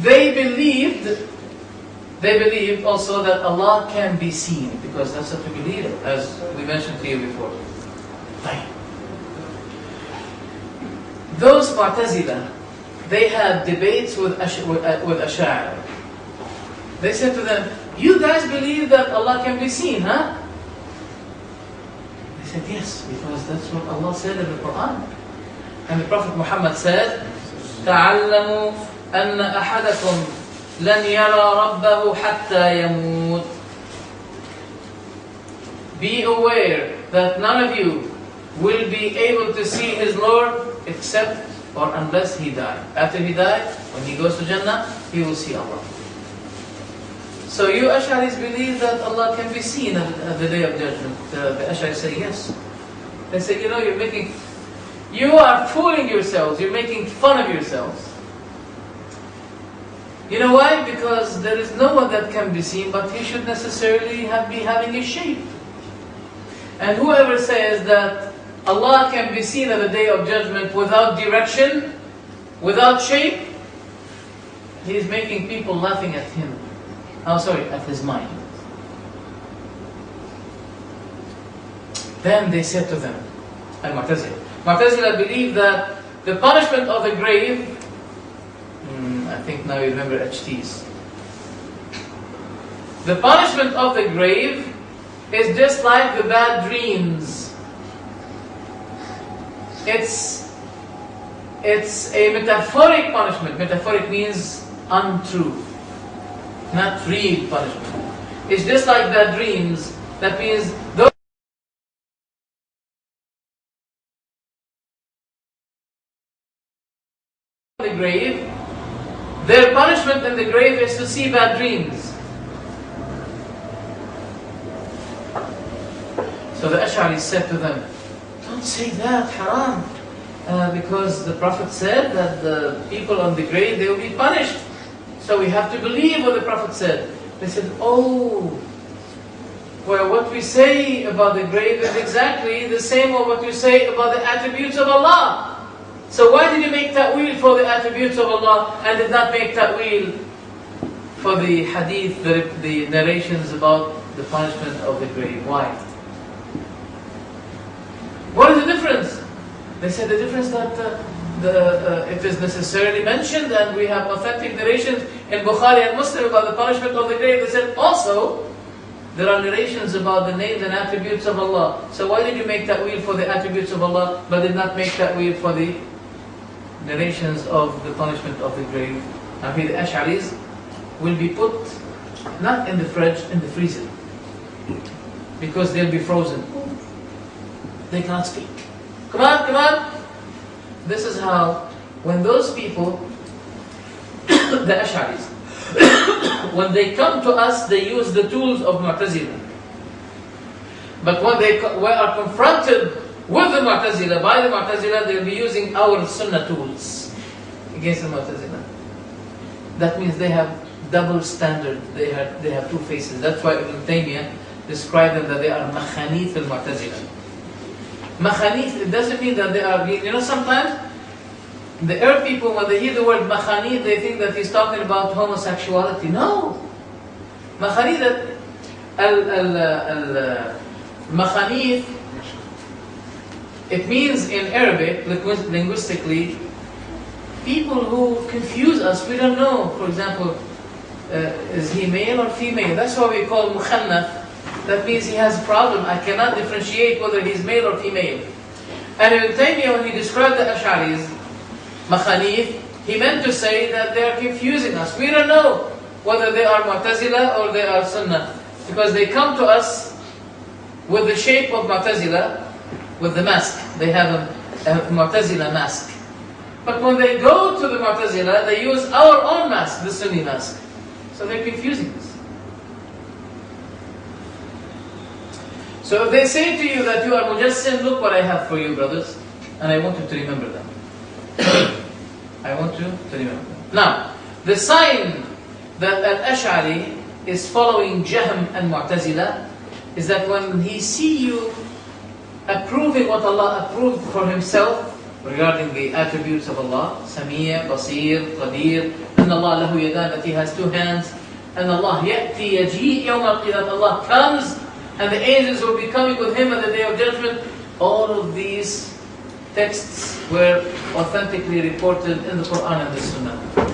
they believed also that Allah can be seen, because that's what we believe, as we mentioned to you before. Those Mu'tazilah, they had debates with Ashari. They said to them, you guys believe that Allah can be seen, huh? They said, yes, because that's what Allah said in the Quran. And the Prophet Muhammad said, تَعَلَّمُوا أَنَّ أَحَدَكُمْ لَنْ يَرَى رَبَّهُ حَتَّى يَمُوتُ. Be aware that none of you will be able to see his Lord except or unless he died. After he died, when he goes to Jannah, he will see Allah. So you Ash'aris believe that Allah can be seen at the Day of Judgment. The Ash'aris say yes. They say, you are fooling yourselves, you're making fun of yourselves. You know why? Because there is no one that can be seen, but he should necessarily be having a shape. And whoever says that Allah can be seen at the Day of Judgment without direction, without shape, he is making people laughing at him. At his mind. Then they said to them, Mu'tazilah believe that the punishment of the grave, I think now you remember HTs. The punishment of the grave is just like the bad dreams. It's a metaphoric punishment. Metaphoric means untrue, not real punishment. It's just like bad dreams. That means those in the grave, their punishment in the grave is to see bad dreams. So the Ash'ari said to them, don't say that, haram. Because the Prophet said that the people on the grave, they will be punished. So we have to believe what the Prophet said. They said, well, what we say about the grave is exactly the same as what we say about the attributes of Allah. So why did you make ta'wil for the attributes of Allah and did not make ta'wil for the hadith, the narrations about the punishment of the grave? Why? What is the difference? They said the difference that it is necessarily mentioned, and we have authentic narrations in Bukhari and Muslim about the punishment of the grave. They said also there are narrations about the names and attributes of Allah. So why did you make ta'wil for the attributes of Allah but did not make ta'wil for the narrations of the punishment of the grave? Now here the Ash'aris will be put not in the fridge, in the freezer, because they'll be frozen. They cannot speak. Come on. This is how, when those people, the Ash'aris, when they come to us, they use the tools of Mu'tazilah. But when they are confronted with the Mu'tazilah, by the Mu'tazilah, they'll be using our Sunnah tools against the Mu'tazilah. That means they have double standard. They have two faces. That's why Ibn Taymiyyah described them that they are makhanith al-Mu'tazilah. Makhanith, it doesn't mean that they are, sometimes the Arab people, when they hear the word makhanith, they think that he's talking about homosexuality. No. Makhanith, makhanith, it means in Arabic, linguistically, people who confuse us. We don't know, for example, is he male or female? That's why we call mukhannath. That means he has a problem. I cannot differentiate whether he's male or female. And Ibn Taymiyyah, when he described the Ash'aris, makhanith, he meant to say that they are confusing us. We don't know whether they are Mu'tazilah or they are Sunnah, because they come to us with the shape of Mu'tazilah, with the mask. They have a Mu'tazilah mask. But when they go to the Mu'tazilah, they use our own mask, the Sunni mask. So they're confusing us. So if they say to you that you are Mujassim, look what I have for you, brothers. And I want you to remember them. I want you to remember them. Now, the sign that Al-Ash'ari is following Jahm and Mu'tazilah is that when he see you approving what Allah approved for Himself regarding the attributes of Allah, Samir, Basir, Qadir, إِنَّ اللَّهَ لَهُ يَدَانِ, that He has two hands. And Allah يَأْتِي يَجِيء يَوْمَ الْقِيَامَةِ, Allah comes and the angels will be coming with Him at the Day of Judgment. All of these texts were authentically reported in the Quran and the Sunnah.